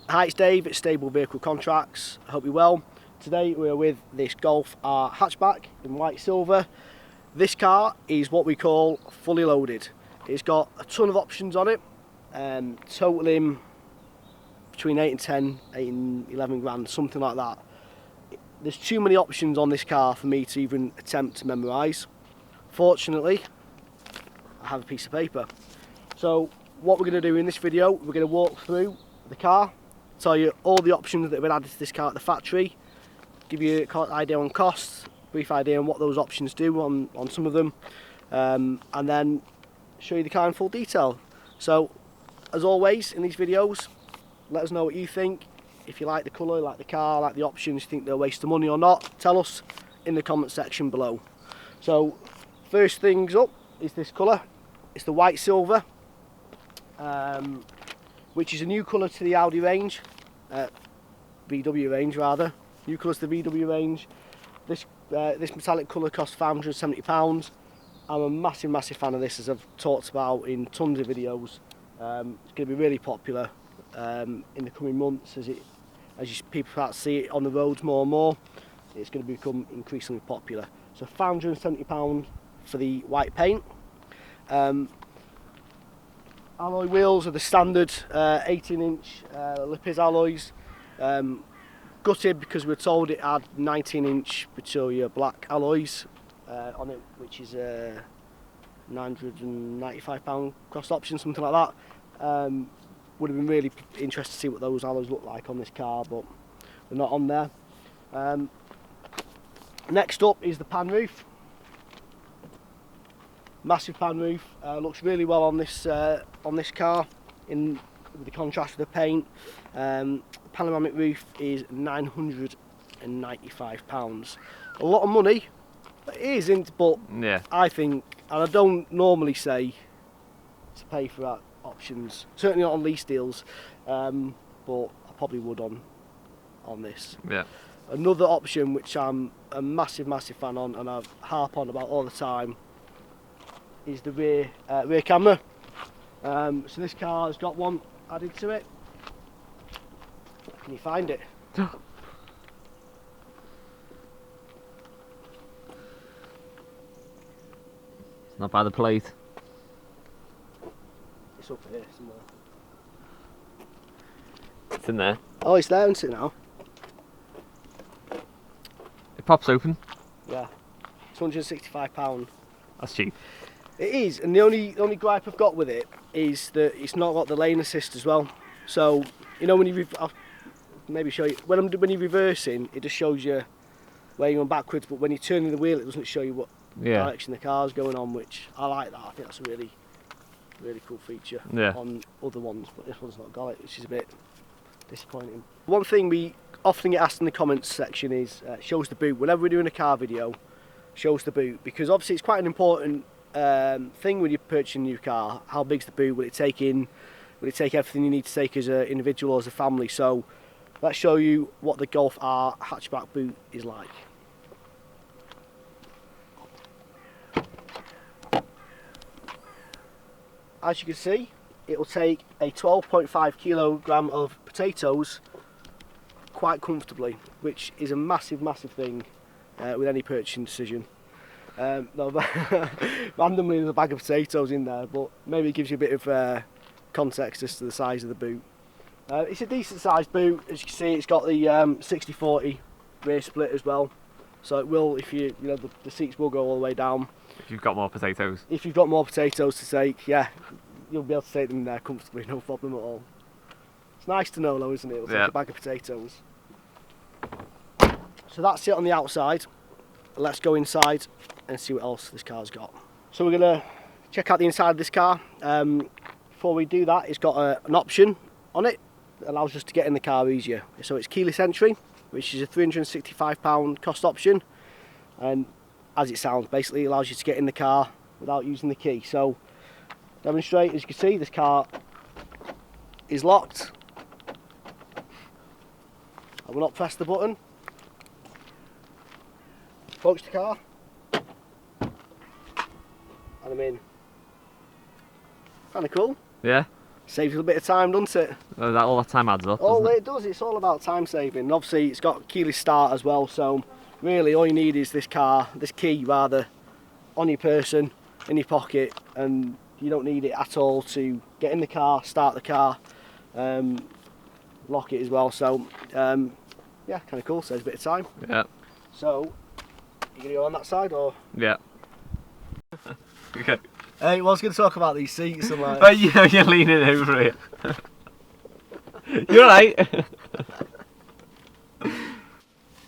Hi, it's Dave, it's Stable Vehicle Contracts. I hope you're well. Today we're with this Golf R hatchback in white silver. This car is what we call fully loaded. It's got a ton of options on it, totaling between 8 and 10, 8 and 11 grand, something like that. There's too many options on this car for me to even attempt to memorise. Fortunately, I have a piece of paper. So what we're going to do in this video, we're going to walk through the car, tell you all the options that have been added to this car at the factory, give you an idea on costs, brief idea on what those options do on some of them, and then show you the car in full detail. So as always in these videos, let us know what you think. If you like the colour, like the car, like the options, you think they're a waste of money or not, tell us in the comment section below. So first things up is this colour. It's the white silver, which is a new colour to the Audi range, VW range rather. New colours to the VW range. This metallic colour costs £570. I'm a massive fan of this, as I've talked about in tons of videos. It's going to be really popular in the coming months as people start to see it on the roads more and more. It's going to become increasingly popular. So £570 for the white paint. Alloy wheels are the standard 18-inch Lippis alloys. Gutted because we were told it had 19-inch Pretoria black alloys on it, which is £995 cost option, something like that. Would have been really interested to see what those alloys look like on this car, but they're not on there. Next up is the pan roof. Massive pan roof, looks really well on this car with the contrast of the paint. Panoramic roof is £995. A lot of money, it isn't, but yeah. I think, and I don't normally say to pay for that options, certainly not on lease deals, but I probably would on this. Yeah. Another option which I'm a massive fan on, and I harp on about all the time, is the rear camera. So this car has got one added to it. Can you find it? It's not by the plate. It's up here somewhere. It's in there. Oh, it's there, isn't it now? It pops open. Yeah. It's £165. That's cheap. It is, and the only gripe I've got with it is that it's not got the lane assist as well. So you know when I'll maybe show you when you're reversing, it just shows you where you're going backwards, but when you're turning the wheel, it doesn't show you what direction the car's going on, which I like that. I think that's a really cool feature on other ones, but this one's not got it, which is a bit disappointing. One thing we often get asked in the comments section is shows the boot. Whenever we're doing a car video, shows the boot, because obviously it's quite an important thing when you're purchasing a new car. How big's the boot? Will it take everything you need to take as an individual or as a family? So let's show you what the Golf R hatchback boot is like. As you can see, it will take a 12.5 kilogram of potatoes quite comfortably, which is a massive thing with any purchasing decision. Randomly there's a bag of potatoes in there, but maybe it gives you a bit of context as to the size of the boot. It's a decent sized boot. As you can see, it's got the 60/40 rear split as well, so it will, if the seats will go all the way down. If you've got more potatoes. If you've got more potatoes to take, yeah, you'll be able to take them in there comfortably, no problem at all. It's nice to know though, isn't it? It's like a bag of potatoes. So that's it on the outside. Let's go inside and see what else this car's got. So we're going to check out the inside of this car. Before we do that, it's got an option on it that allows us to get in the car easier. So it's keyless entry, which is a £365 cost option, and as it sounds, basically it allows you to get in the car without using the key. So demonstrate, as you can see, this car is locked. I will not press the button. Approach the car, and I'm in. Kind of cool. Yeah. Saves you a bit of time, doesn't it? Oh, that all that time adds up. All Doesn't it? it does, it's all about time saving. Obviously, it's got keyless start as well, so really all you need is this key rather, on your person, in your pocket, and you don't need it at all to get in the car, start the car, lock it as well. So yeah, kind of cool. Saves a bit of time. Yeah. So you gonna go on that side or? Yeah. Okay. Hey, I was going to talk about these seats. And like, But you're leaning over here. You're right.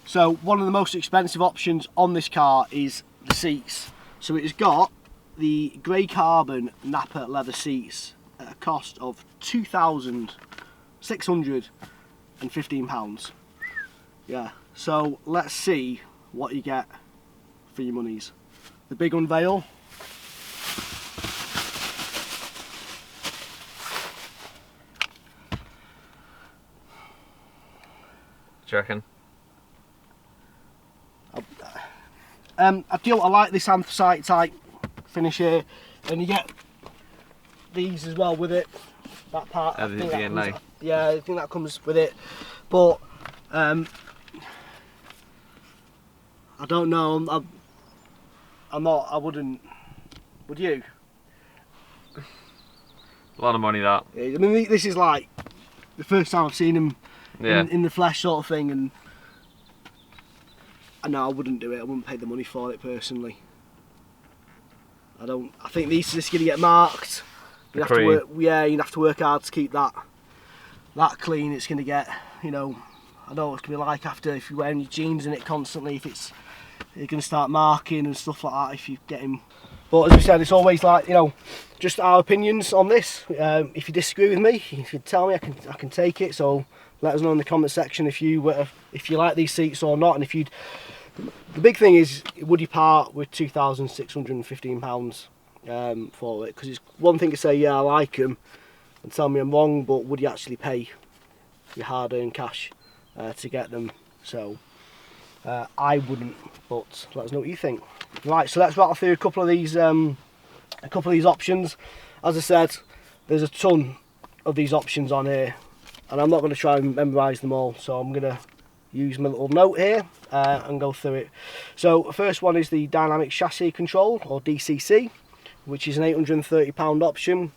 so one of the most expensive options on this car is the seats. So it has got the grey carbon Nappa leather seats at a cost of £2,615. Yeah. So let's see what you get for your monies. The big unveil. Do you reckon? I like this anthracite type finish here, and you get these as well with it. That part, I think that comes with it. But I don't know. I'm not. I wouldn't. Would you? A lot of money, that. I mean, this is like the first time I've seen them. Yeah. In the flesh sort of thing, and no, I wouldn't do it. I wouldn't pay the money for it personally. I think this is going to get marked. You have to work. Yeah, you have to work hard to keep that clean. It's going to get, I know what it's going to be like after if you're wearing your jeans in it constantly. If you're going to start marking and stuff like that. If you get him. But as we said, it's always like, just our opinions on this. If you disagree with me, if you tell me, I can take it. So. Let us know in the comment section if you like these seats or not, and if you'd. The big thing is, would you part with £2,615 for it? Because it's one thing to say, yeah, I like them, and tell me I'm wrong, but would you actually pay your hard-earned cash to get them? So I wouldn't, but let us know what you think. Right, so let's rattle through a couple of these options. As I said, there's a ton of these options on here. And I'm not going to try and memorise them all, so I'm going to use my little note here and go through it. So the first one is the Dynamic Chassis Control, or DCC, which is an £830 option.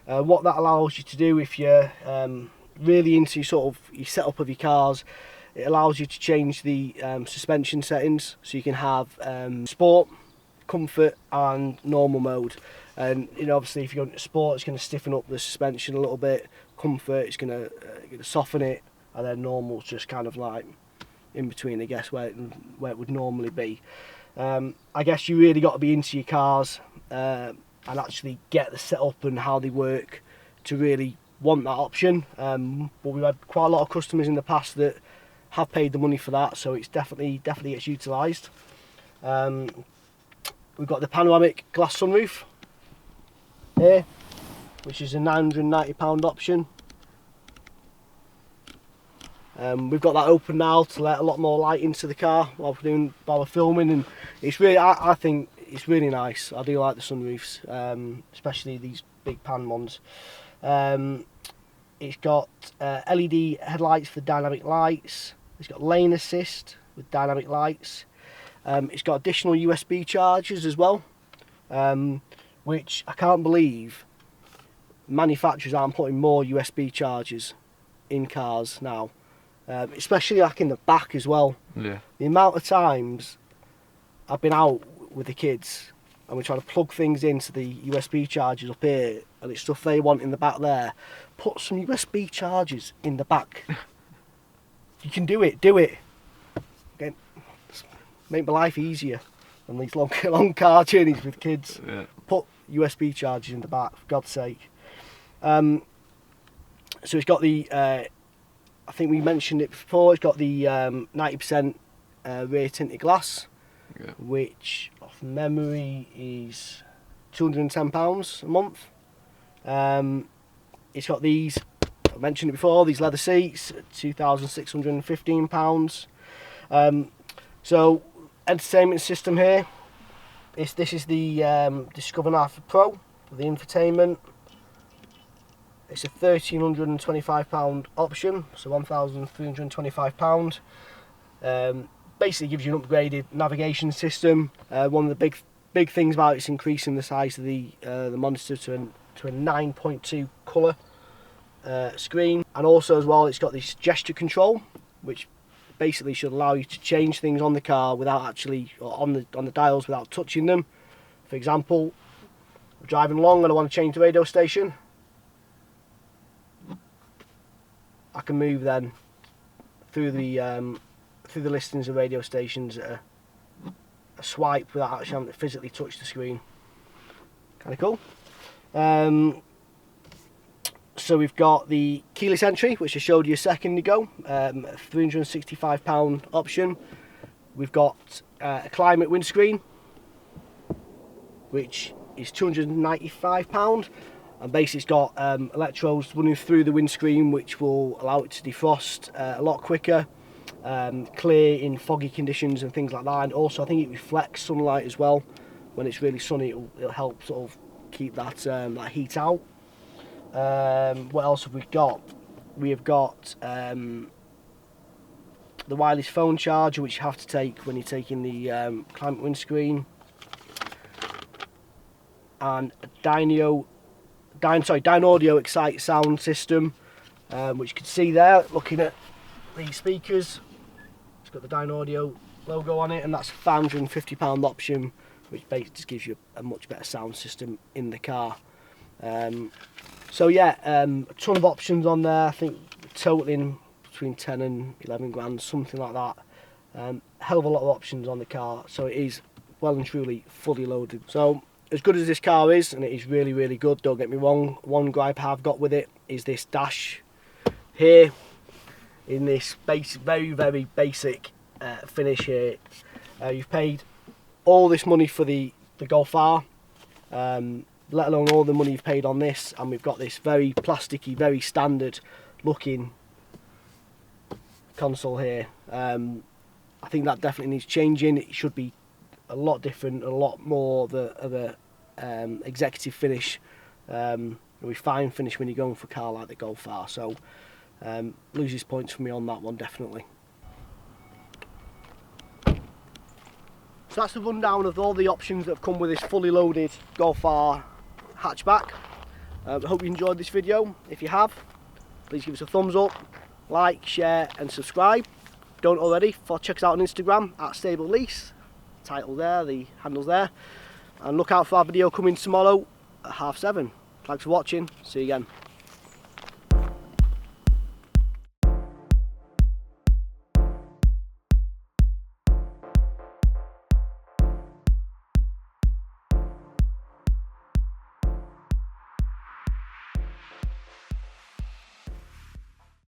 What that allows you to do if you're really into sort of your setup of your cars, it allows you to change the suspension settings, so you can have sport, comfort and normal mode. And obviously if you're going to sport, it's going to stiffen up the suspension a little bit. Comfort, it's going to soften it, and then normal's just kind of like in between, I guess, where it would normally be. I guess you really got to be into your cars and actually get the setup and how they work to really want that option. But we've had quite a lot of customers in the past that have paid the money for that, so it's definitely gets utilised. We've got the panoramic glass sunroof here, which is a £990 option. We've got that open now to let a lot more light into the car while we're filming, and it's really, I think it's really nice. I do like the sunroofs, especially these big pan ones. It's got LED headlights for dynamic lights. It's got lane assist with dynamic lights. It's got additional USB chargers as well, which I can't believe manufacturers aren't putting more USB chargers in cars now, especially like in the back as well. Yeah. The amount of times I've been out with the kids and we're trying to plug things into the USB chargers up here, and it's stuff they want in the back there. Put some USB chargers in the back. You can do it. Again, make my life easier on these long car journeys with kids. Yeah. Put USB chargers in the back, for God's sake. So it's got the, I think we mentioned it before, it's got the 90% rear tinted glass, Yeah. which off memory is £210 a month. It's got these, I mentioned it before, these leather seats, £2,615. So entertainment system here, this is the Discover Nappa Pro with the infotainment. It's a £1,325 option, so £1,325. Basically gives you an upgraded navigation system. One of the big things about it's increasing the size of the monitor to a 9.2 colour screen, and also as well it's got this gesture control, which basically should allow you to change things on the car without actually, or on the dials without touching them. For example, I'm driving along and I want to change the radio station. I can move then through the listings of radio stations at a swipe without actually having to physically touch the screen. Kind of cool. So we've got the keyless entry, which I showed you a second ago, a £365 option. We've got a climate windscreen, which is £295, and basically it's got electrodes running through the windscreen, which will allow it to defrost a lot quicker, clear in foggy conditions and things like that. And also I think it reflects sunlight as well. When it's really sunny, it'll help sort of keep that that heat out. What else have we got? We have got the wireless phone charger, which you have to take when you're taking the climate windscreen, and a Dynaudio Excite sound system, which you can see there looking at the speakers. It's got the Dynaudio logo on it, and that's a £550 option, which basically just gives you a much better sound system in the car. So yeah, a ton of options on there. I think totaling between 10 and 11 grand, something like that. Hell of a lot of options on the car, so it is well and truly fully loaded. So as good as this car is, and it is really, really good, don't get me wrong, one gripe I've got with it is this dash here, in this very, very basic finish here. You've paid all this money for the Golf R, let alone all the money you've paid on this, and we've got this very plasticky, very standard looking console here. I think that definitely needs changing. It should be a lot different, a lot more of a executive finish, a refined finish when you're going for a car like the Golf R. So loses points for me on that one, definitely. So that's the rundown of all the options that have come with this fully loaded Golf R hatchback. I hope you enjoyed this video. If you have, please give us a thumbs up, like, share and subscribe. Don't already, check us out on Instagram at Stable Lease. Title there, the handle's there. And look out for our video coming tomorrow at 7:30. Thanks for watching, see you again.